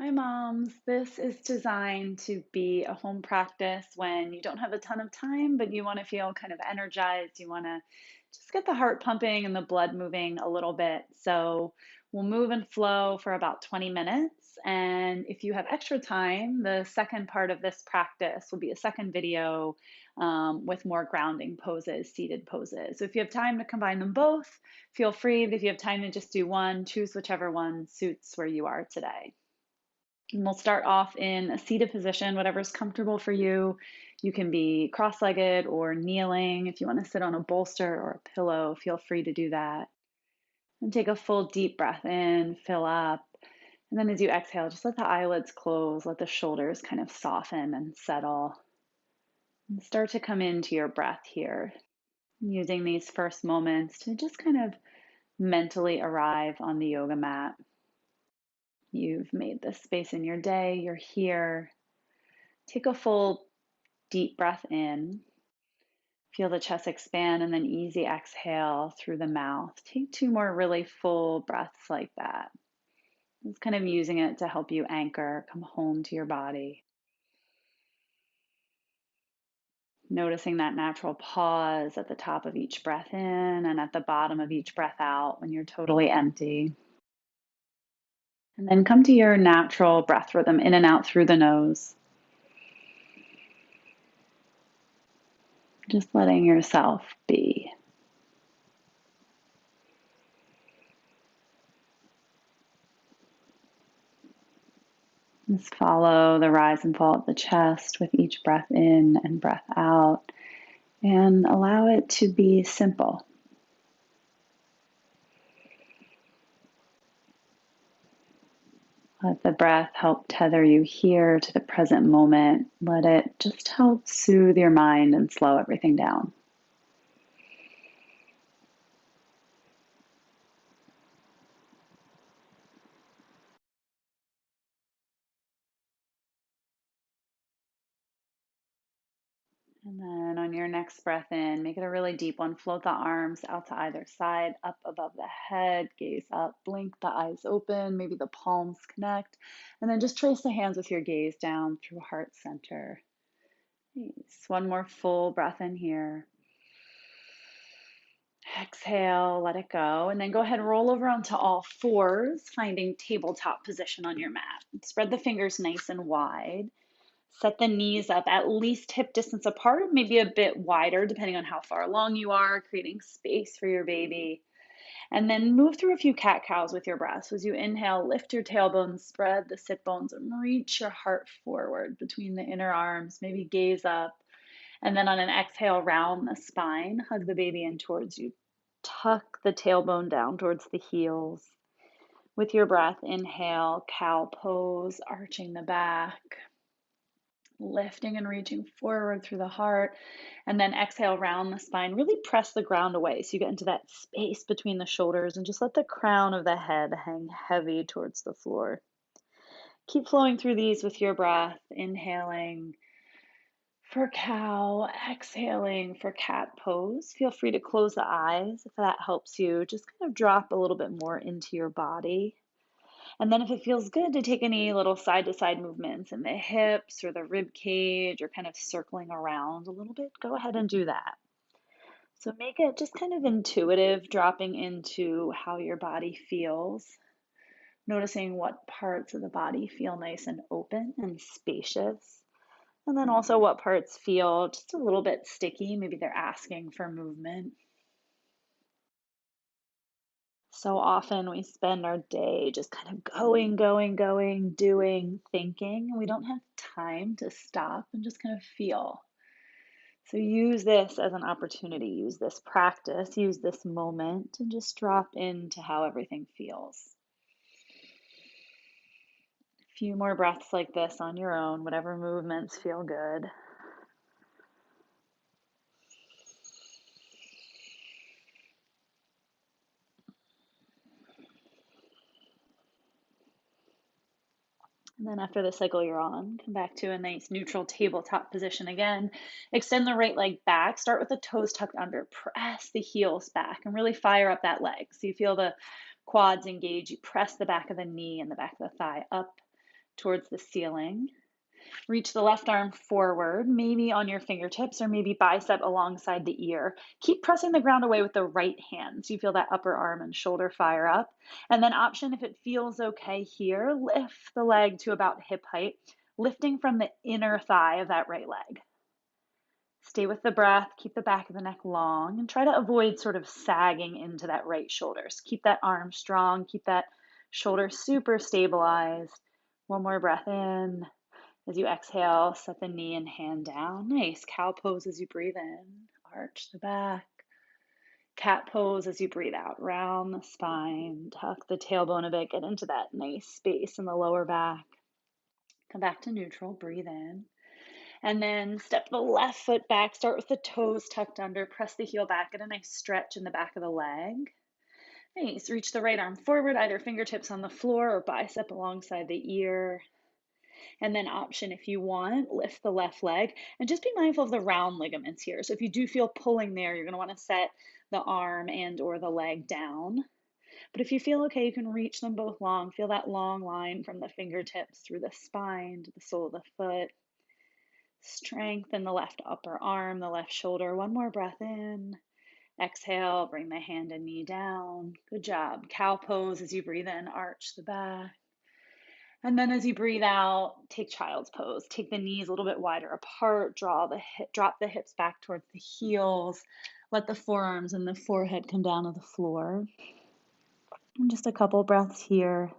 Hi, moms. This is designed to be a home practice when you don't have a ton of time, but you want to feel kind of energized. You want to just get the heart pumping and the blood moving a little bit. So we'll move and flow for about 20 minutes. And if you have extra time, the second part of this practice will be a second video with more grounding poses, seated poses. So if you have time to combine them both, feel free. But if you have time to just do one, choose whichever one suits where you are today. And we'll start off in a seated position, whatever's comfortable for you. You can be cross-legged or kneeling. If you want to sit on a bolster or a pillow, feel free to do that. And take a full deep breath in, fill up. And then as you exhale, just let the eyelids close, let the shoulders kind of soften and settle. And start to come into your breath here, using these first moments to just kind of mentally arrive on the yoga mat. You've made this space in your day, you're here. Take a full deep breath in. Feel the chest expand and then easy exhale through the mouth. Take two more really full breaths like that. It's kind of using it to help you anchor, come home to your body. Noticing that natural pause at the top of each breath in and at the bottom of each breath out when you're totally empty. And then come to your natural breath rhythm in and out through the nose. Just letting yourself be. Just follow the rise and fall of the chest with each breath in and breath out, and allow it to be simple. Let the breath help tether you here to the present moment. Let it just help soothe your mind and slow everything down. And then on your next breath in, make it a really deep one. Float the arms out to either side, up above the head, gaze up, blink the eyes open, maybe the palms connect, and then just trace the hands with your gaze down through heart center. Nice. One more full breath in here. Exhale, let it go, and then go ahead and roll over onto all fours, finding tabletop position on your mat. Spread the fingers nice and wide. Set the knees up at least hip distance apart, maybe a bit wider, depending on how far along you are, creating space for your baby. And then move through a few cat cows with your breath. So as you inhale, lift your tailbone, spread the sit bones, and reach your heart forward between the inner arms. Maybe gaze up. And then on an exhale, round the spine, hug the baby in towards you. Tuck the tailbone down towards the heels. With your breath, inhale, cow pose, arching the back, lifting and reaching forward through the heart. And then exhale, round the spine. Really press the ground away so you get into that space between the shoulders and just let the crown of the head hang heavy towards the floor. Keep flowing through these with your breath, inhaling for cow, exhaling for cat pose. Feel free to close the eyes if that helps you. Just kind of drop a little bit more into your body. And then if it feels good to take any little side to side movements in the hips or the rib cage or kind of circling around a little bit, go ahead and do that. So make it just kind of intuitive, dropping into how your body feels. Noticing what parts of the body feel nice and open and spacious. And then also what parts feel just a little bit sticky. Maybe they're asking for movement. So often we spend our day just kind of going, doing, thinking, and we don't have time to stop and just kind of feel. So use this as an opportunity, use this practice, use this moment, and just drop into how everything feels. A few more breaths like this on your own, whatever movements feel good. And then after the cycle you're on, come back to a nice neutral tabletop position again. Extend the right leg back. Start with the toes tucked under. Press the heels back and really fire up that leg. So you feel the quads engage. You press the back of the knee and the back of the thigh up towards the ceiling. Reach the left arm forward, maybe on your fingertips or maybe bicep alongside the ear. Keep pressing the ground away with the right hand so you feel that upper arm and shoulder fire up. And then option, if it feels okay here, lift the leg to about hip height, lifting from the inner thigh of that right leg. Stay with the breath, keep the back of the neck long, and try to avoid sort of sagging into that right shoulder. So keep that arm strong, keep that shoulder super stabilized. One more breath in. As you exhale, set the knee and hand down. Nice. Cow pose as you breathe in. Arch the back. Cat pose as you breathe out. Round the spine. Tuck the tailbone a bit. Get into that nice space in the lower back. Come back to neutral. Breathe in. And then step the left foot back. Start with the toes tucked under. Press the heel back. Get a nice stretch in the back of the leg. Nice. Reach the right arm forward, either fingertips on the floor or bicep alongside the ear. And then option, if you want, lift the left leg and just be mindful of the round ligaments here. So if you do feel pulling there, you're going to want to set the arm and or the leg down. But if you feel okay, you can reach them both long. Feel that long line from the fingertips through the spine to the sole of the foot. Strengthen the left upper arm, the left shoulder. One more breath in. Exhale, bring the hand and knee down. Good job. Cow pose as you breathe in, arch the back. And then as you breathe out, take child's pose. Take the knees a little bit wider apart, drop the hips back towards the heels. Let the forearms and the forehead come down to the floor. And just a couple breaths here.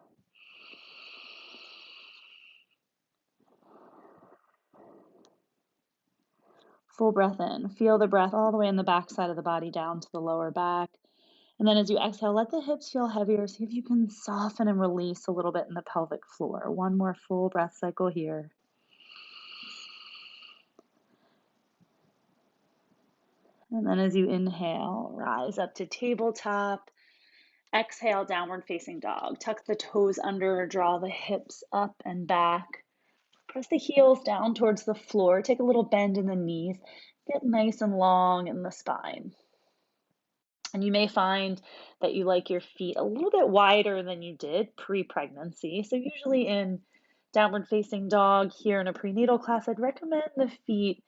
Full breath in. Feel the breath all the way in the back side of the body down to the lower back. And then as you exhale, let the hips feel heavier. See if you can soften and release a little bit in the pelvic floor. One more full breath cycle here. And then as you inhale, rise up to tabletop. Exhale, downward facing dog. Tuck the toes under, draw the hips up and back. Press the heels down towards the floor. Take a little bend in the knees. Get nice and long in the spine. And you may find that you like your feet a little bit wider than you did pre-pregnancy. So usually in downward facing dog here in a prenatal class, I'd recommend the feet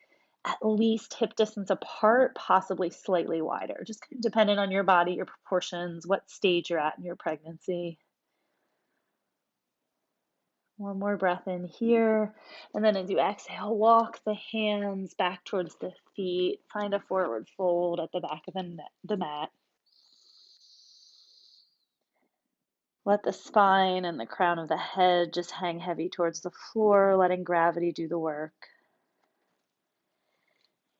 at least hip distance apart, possibly slightly wider, just kind of depending on your body, your proportions, what stage you're at in your pregnancy. One more breath in here. And then as you exhale, walk the hands back towards the feet. Find a forward fold at the back of the mat. Let the spine and the crown of the head just hang heavy towards the floor, letting gravity do the work.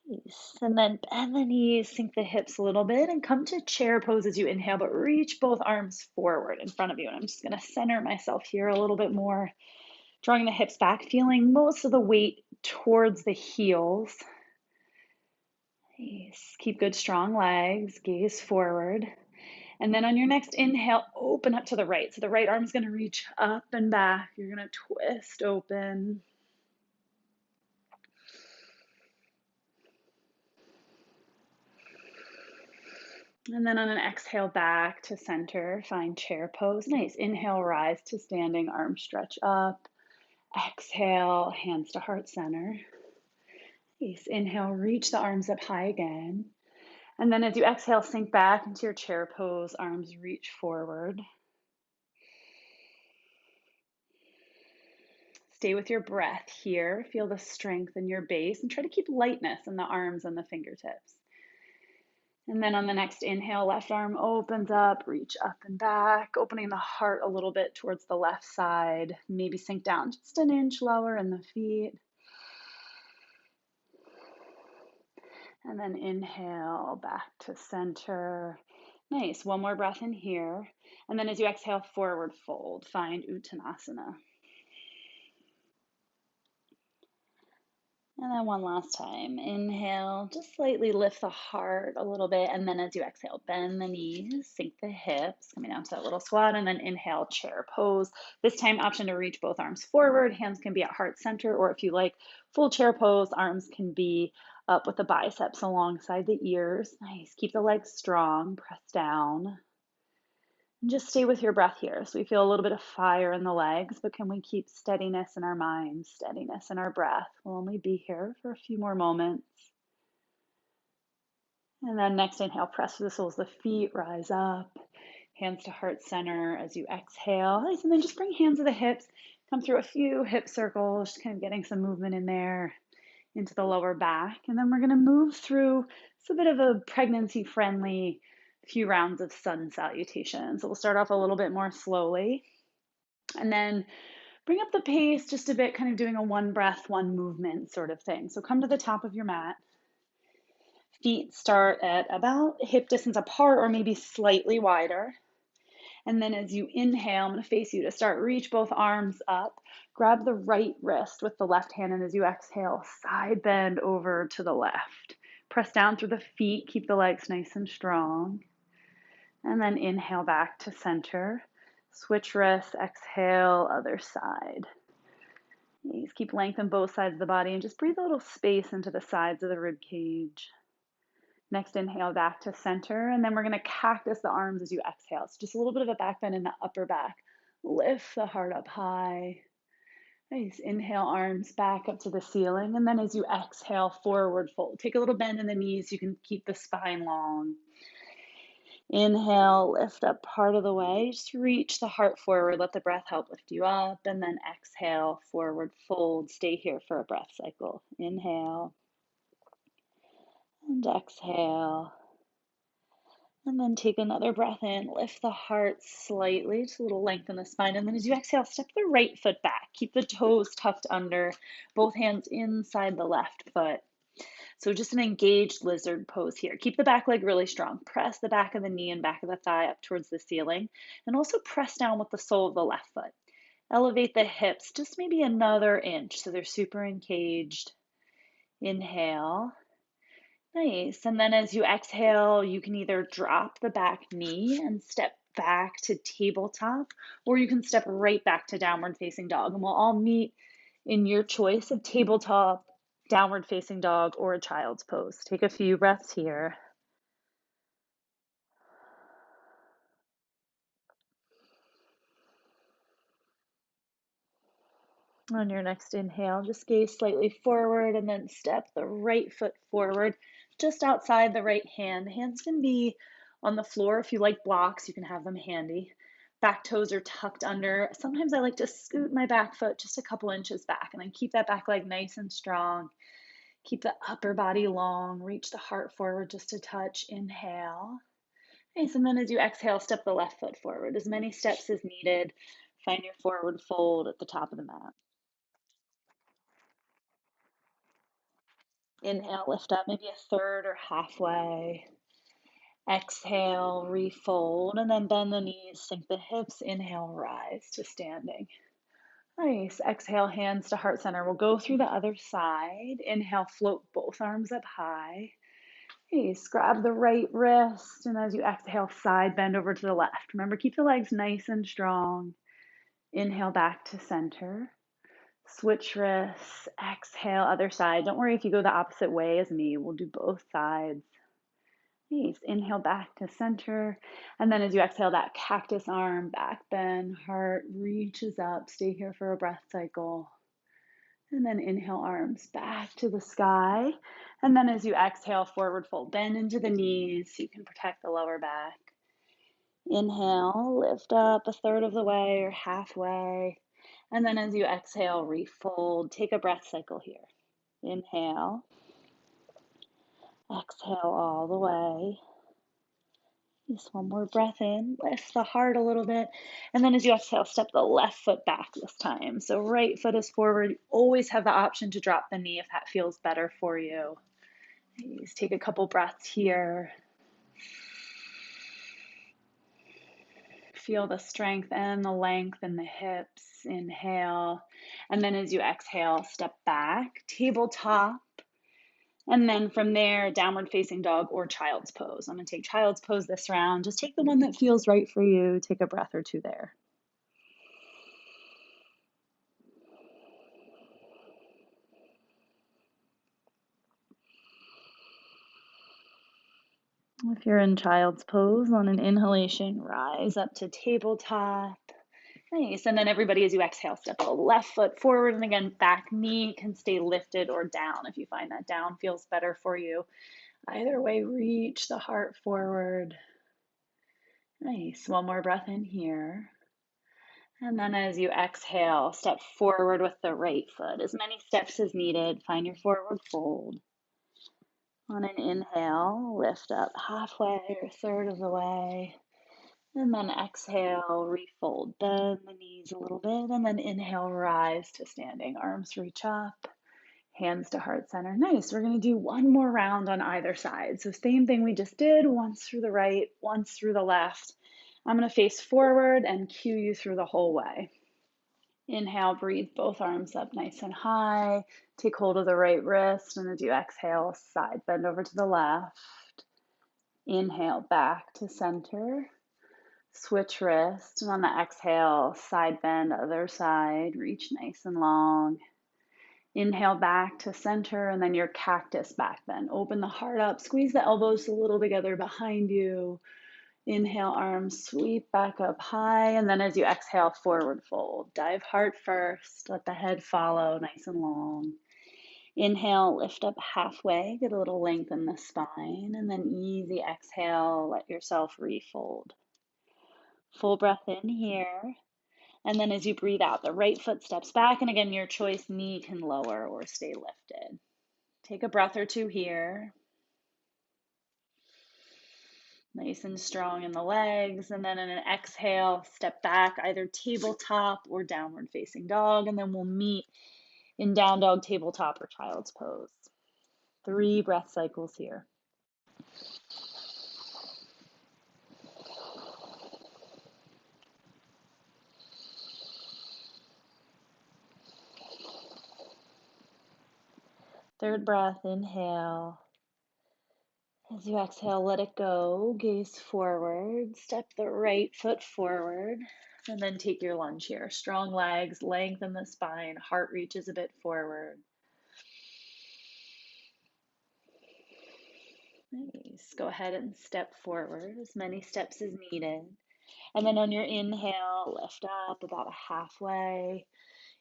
Nice. And then bend the knees, sink the hips a little bit, and come to chair pose as you inhale, but reach both arms forward in front of you. And I'm just going to center myself here a little bit more, drawing the hips back, feeling most of the weight towards the heels. Nice. Keep good, strong legs, gaze forward. And then on your next inhale, open up to the right. So the right arm's going to reach up and back. You're going to twist open. And then on an exhale, back to center, find chair pose. Nice. Inhale, rise to standing, arms stretch up. Exhale, hands to heart center. Nice. Inhale, reach the arms up high again. And then as you exhale, sink back into your chair pose, arms reach forward. Stay with your breath here. Feel the strength in your base and try to keep lightness in the arms and the fingertips. And then on the next inhale, left arm opens up, reach up and back, opening the heart a little bit towards the left side. Maybe sink down just an inch lower in the feet. And then inhale back to center. Nice. One more breath in here. And then as you exhale, forward fold. Find Uttanasana. And then one last time. Inhale, just slightly lift the heart a little bit. And then as you exhale, bend the knees, sink the hips, coming down to that little squat. And then inhale, chair pose. This time, option to reach both arms forward. Hands can be at heart center. Or if you like full chair pose, arms can be up with the biceps alongside the ears. Nice. Keep the legs strong. Press down. Just stay with your breath here. So we feel a little bit of fire in the legs, but can we keep steadiness in our mind, steadiness in our breath? We'll only be here for a few more moments. And then next inhale, press through the soles of the feet, rise up, hands to heart center as you exhale. Nice. And then just bring hands to the hips, come through a few hip circles, just kind of getting some movement in there into the lower back. And then we're going to move through, it's a bit of a pregnancy friendly few rounds of sun salutation. So we'll start off a little bit more slowly and then bring up the pace just a bit, kind of doing a one breath, one movement sort of thing. So come to the top of your mat. Feet start at about hip distance apart or maybe slightly wider. And then as you inhale, I'm going to face you to start. Reach both arms up. Grab the right wrist with the left hand. And as you exhale, side bend over to the left. Press down through the feet. Keep the legs nice and strong. And then inhale back to center. Switch wrists. Exhale, other side. Please keep length on both sides of the body and just breathe a little space into the sides of the rib cage. Next, inhale back to center, and then we're going to cactus the arms as you exhale. So just a little bit of a back bend in the upper back. Lift the heart up high. Nice. Inhale, arms back up to the ceiling, and then as you exhale, forward fold. Take a little bend in the knees. You can keep the spine long. Inhale, lift up part of the way. Just reach the heart forward. Let the breath help lift you up, and then exhale, forward fold. Stay here for a breath cycle. Inhale, and exhale. And then take another breath in, lift the heart slightly, just a little length in the spine. And then as you exhale, step the right foot back. Keep the toes tucked under, both hands inside the left foot. So just an engaged lizard pose here. Keep the back leg really strong. Press the back of the knee and back of the thigh up towards the ceiling. And also press down with the sole of the left foot. Elevate the hips just maybe another inch so they're super engaged. Inhale. Nice. And then as you exhale, you can either drop the back knee and step back to tabletop, or you can step right back to downward facing dog. And we'll all meet in your choice of tabletop, downward facing dog, or a child's pose. Take a few breaths here. On your next inhale, just gaze slightly forward and then step the right foot forward, just outside the right hand. Hands can be on the floor. If you like blocks, you can have them handy. Back toes are tucked under. Sometimes I like to scoot my back foot just a couple inches back and then keep that back leg nice and strong. Keep the upper body long. Reach the heart forward just a touch. Inhale. Nice. And then as you exhale, step the left foot forward. As many steps as needed. Find your forward fold at the top of the mat. Inhale, lift up maybe a third or halfway. Exhale, refold, and then bend the knees, sink the hips. Inhale, rise to standing. Nice. Exhale, hands to heart center. We'll go through the other side. Inhale, float both arms up high. Nice. Grab the right wrist, and as you exhale, side bend over to the left. Remember, keep the legs nice and strong. Inhale, back to center. Switch wrists, exhale, other side. Don't worry if you go the opposite way as me. We'll do both sides. Nice. Inhale back to center. And then as you exhale, that cactus arm, back bend, heart reaches up. Stay here for a breath cycle. And then inhale, arms back to the sky. And then as you exhale, forward fold. Bend into the knees so you can protect the lower back. Inhale, lift up a third of the way or halfway. And then as you exhale, refold. Take a breath cycle here. Inhale. Exhale all the way. Just one more breath in. Lift the heart a little bit. And then as you exhale, step the left foot back this time. So right foot is forward. You always have the option to drop the knee if that feels better for you. Just take a couple breaths here. Feel the strength and the length in the hips. Inhale. And then as you exhale, step back, tabletop. And then from there, downward facing dog or child's pose. I'm going to take child's pose this round. Just take the one that feels right for you. Take a breath or two there. If you're in child's pose, on an inhalation, rise up to tabletop. Nice. And then everybody, as you exhale, step the left foot forward. And again, back knee can stay lifted or down if you find that down feels better for you. Either way, reach the heart forward. Nice. One more breath in here. And then as you exhale, step forward with the right foot. As many steps as needed. Find your forward fold. On an inhale, lift up halfway or a third of the way. And then exhale, refold, bend the knees a little bit. And then inhale, rise to standing. Arms reach up, hands to heart center. Nice. We're going to do one more round on either side. So same thing we just did, once through the right, once through the left. I'm going to face forward and cue you through the whole way. Inhale, breathe both arms up nice and high. Take hold of the right wrist, and as you exhale, side bend over to the left. Inhale, back to center. Switch wrist, and on the exhale, side bend, other side. Reach nice and long. Inhale, back to center, and then your cactus back bend. Open the heart up, squeeze the elbows a little together behind you. Inhale, arms sweep back up high, and then as you exhale, forward fold. Dive heart first, let the head follow nice and long. Inhale, lift up halfway, get a little length in the spine, and then easy exhale, let yourself refold. Full breath in here, and then as you breathe out, the right foot steps back, and again, your choice, knee can lower or stay lifted. Take a breath or two here. Nice and strong in the legs, and then in an exhale, step back, either tabletop or downward facing dog, and then we'll meet in down dog, tabletop, or child's pose. 3 breath cycles here. Third breath, inhale. As you exhale, let it go. Gaze forward. Step the right foot forward. And then take your lunge here. Strong legs, lengthen the spine. Heart reaches a bit forward. Nice. Go ahead and step forward, as many steps as needed. And then on your inhale, lift up about halfway.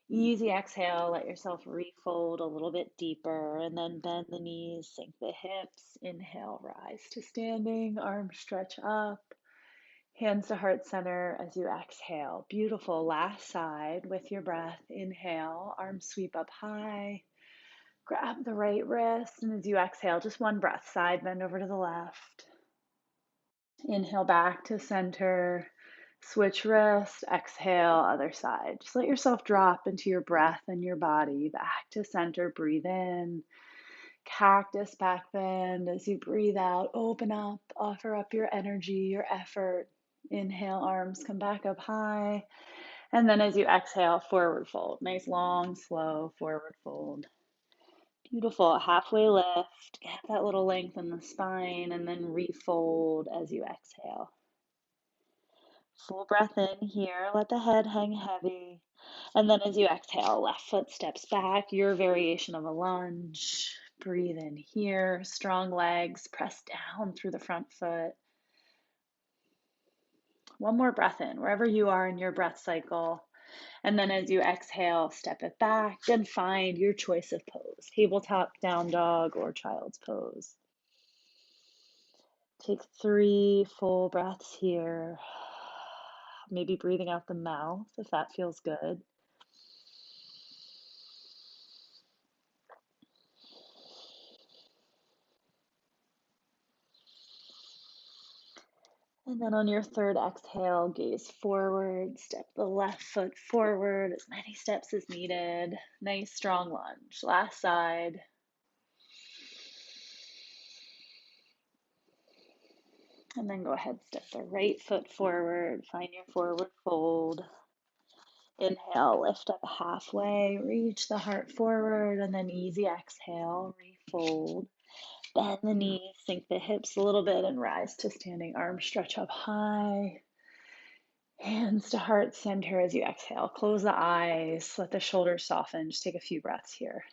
Easy exhale, let yourself refold a little bit deeper, and then bend the knees, sink the hips. Inhale, rise to standing, arms stretch up, hands to heart center as you exhale. Beautiful. Last side with your breath. Inhale, arms sweep up high. Grab the right wrist, and as you exhale, just one breath, side bend over to the left. Inhale back to center. Switch wrist, exhale, other side. Just let yourself drop into your breath and your body. Back to center, breathe in. Cactus back bend. As you breathe out, open up, offer up your energy, your effort. Inhale, arms come back up high. And then as you exhale, forward fold. Nice, long, slow forward fold. Beautiful. Halfway lift. Get that little length in the spine, and then refold as you exhale. Full breath in here, let the head hang heavy. And then as you exhale, left foot steps back, your variation of a lunge. Breathe in here, strong legs, press down through the front foot. One more breath in, wherever you are in your breath cycle. And then as you exhale, step it back and find your choice of pose. Tabletop, down dog, or child's pose. Take 3 full breaths here. Maybe breathing out the mouth if that feels good. And then on your third exhale, gaze forward, step the left foot forward, as many steps as needed. Nice strong lunge. Last side. And then go ahead, step the right foot forward, find your forward fold. Inhale, lift up halfway, reach the heart forward, and then easy exhale, refold. Bend the knees, sink the hips a little bit, and rise to standing. Arms stretch up high. Hands to heart center as you exhale. Close the eyes, let the shoulders soften. Just take a few breaths here.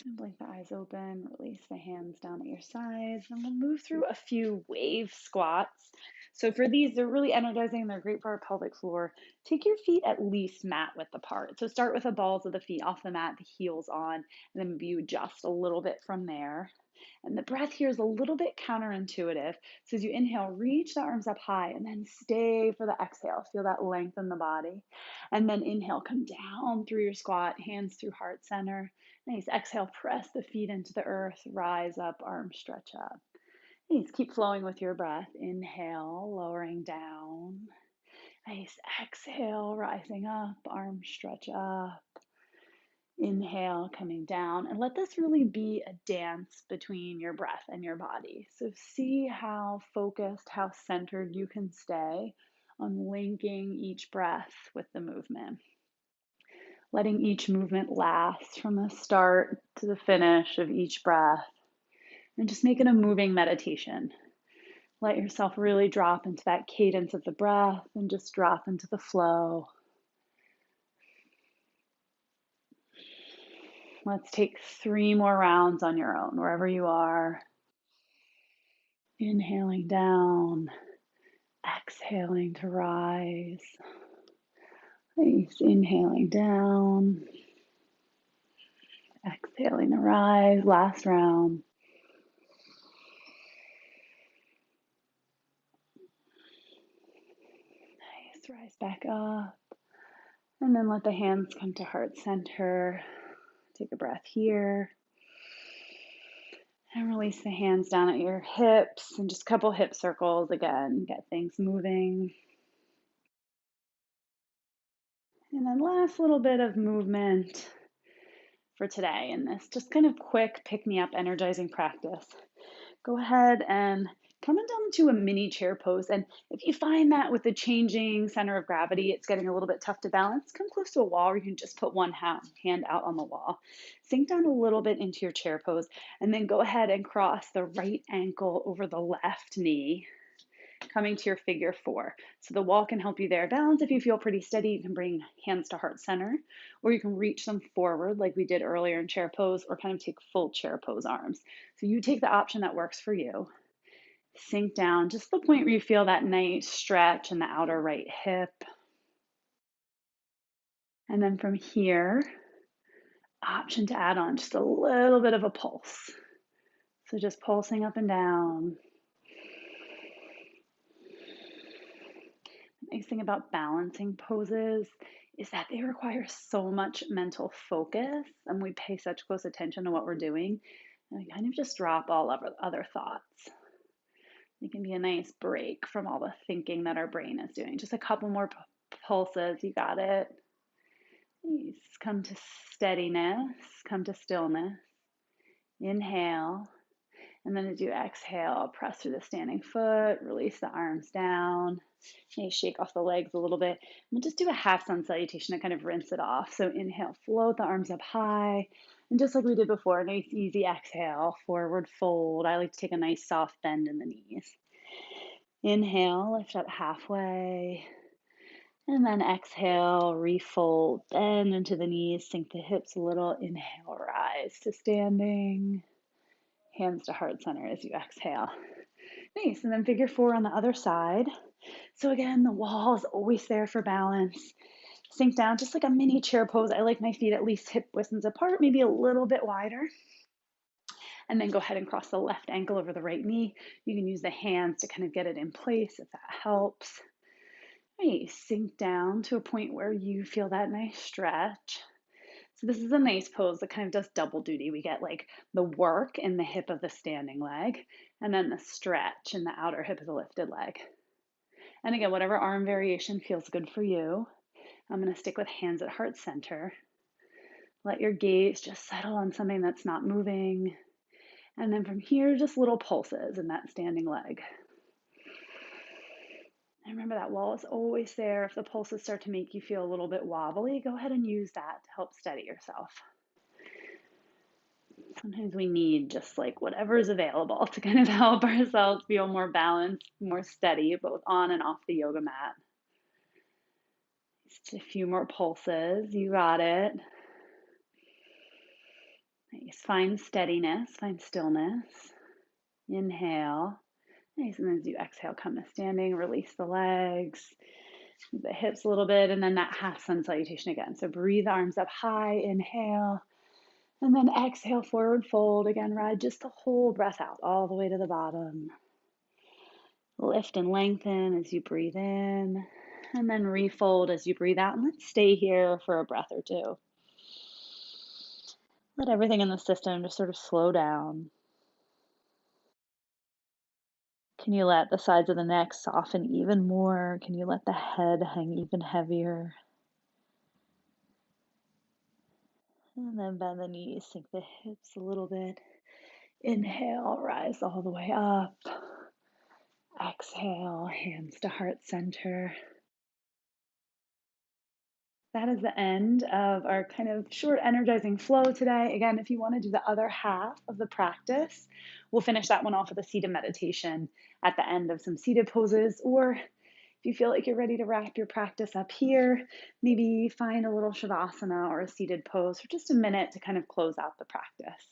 And blink the eyes open, release the hands down at your sides, and we'll move through a few wave squats. So for these, they're really energizing. They're great for our pelvic floor. Take your feet at least mat width apart. So start with the balls of the feet off the mat, the heels on, and then maybe you adjust a little bit from there. And the breath here is a little bit counterintuitive. So as you inhale, reach the arms up high and then stay for the exhale. Feel that length in the body. And then inhale, come down through your squat, hands through heart center. Nice. Exhale, press the feet into the earth, rise up, arms stretch up. Nice. Keep flowing with your breath. Inhale, lowering down. Nice. Exhale, rising up, arms stretch up. Inhale, coming down, and let this really be a dance between your breath and your body. So see how focused, how centered you can stay on linking each breath with the movement. Letting each movement last from the start to the finish of each breath, and just make it a moving meditation. Let yourself really drop into that cadence of the breath and just drop into the flow. Let's take 3 more rounds on your own, wherever you are. Inhaling down, exhaling to rise. Nice. Inhaling down, exhaling to rise. Last round. Nice. Rise back up. And then let the hands come to heart center. Take a breath here. And release the hands down at your hips and just a couple hip circles again. Get things moving. And then last little bit of movement for today in this just kind of quick pick me up energizing practice. Go ahead and come down to a mini chair pose. And if you find that with the changing center of gravity, it's getting a little bit tough to balance, come close to a wall, or you can just put one hand out on the wall. Sink down a little bit into your chair pose, and then go ahead and cross the right ankle over the left knee, coming to your figure 4. So the wall can help you there. Balance if you feel pretty steady. You can bring hands to heart center, or you can reach them forward like we did earlier in chair pose, or kind of take full chair pose arms. So you take the option that works for you. Sink down just to the point where you feel that nice stretch in the outer right hip. And then from here, option to add on just a little bit of a pulse. So just pulsing up and down. The nice thing about balancing poses is that they require so much mental focus, and we pay such close attention to what we're doing, and we kind of just drop all of our other thoughts. It can be a nice break from all the thinking that our brain is doing. Just a couple more pulses. You got it. Nice. Come to steadiness. Come to stillness. Inhale. And then as you exhale, press through the standing foot, release the arms down. Maybe shake off the legs a little bit. And we'll just do a half sun salutation to kind of rinse it off. So inhale, float the arms up high. And just like we did before, nice easy exhale, forward fold. I like to take a nice soft bend in the knees. Inhale, lift up halfway. And then exhale, refold, bend into the knees, sink the hips a little. Inhale, rise to standing. Hands to heart center as you exhale. Nice. And then figure 4 on the other side. So again, the wall is always there for balance. Sink down just like a mini chair pose. I like my feet at least hip widths apart, maybe a little bit wider. And then go ahead and cross the left ankle over the right knee. You can use the hands to kind of get it in place if that helps. Nice. Sink down to a point where you feel that nice stretch. So this is a nice pose that kind of does double duty. We get like the work in the hip of the standing leg, and then the stretch in the outer hip of the lifted leg. And again, whatever arm variation feels good for you. I'm going to stick with hands at heart center. Let your gaze just settle on something that's not moving. And then from here, just little pulses in that standing leg. And remember, that wall is always there. If the pulses start to make you feel a little bit wobbly, go ahead and use that to help steady yourself. Sometimes we need just like whatever is available to kind of help ourselves feel more balanced, more steady, both on and off the yoga mat. Just a few more pulses. You got it. Nice. Find steadiness, find stillness. Inhale. Nice. And then as you exhale, come to standing, release the legs, the hips a little bit, and then that half sun salutation again. So breathe the arms up high, inhale, and then exhale, forward fold. Again, ride just the whole breath out all the way to the bottom. Lift and lengthen as you breathe in, and then refold as you breathe out. And let's stay here for a breath or two. Let everything in the system just sort of slow down. Can you let the sides of the neck soften even more? Can you let the head hang even heavier? And then bend the knees, sink the hips a little bit. Inhale, rise all the way up. Exhale, hands to heart center. That is the end of our kind of short energizing flow today. Again, if you want to do the other half of the practice, we'll finish that one off with a seated meditation at the end of some seated poses. Or if you feel like you're ready to wrap your practice up here, maybe find a little shavasana or a seated pose for just a minute to kind of close out the practice.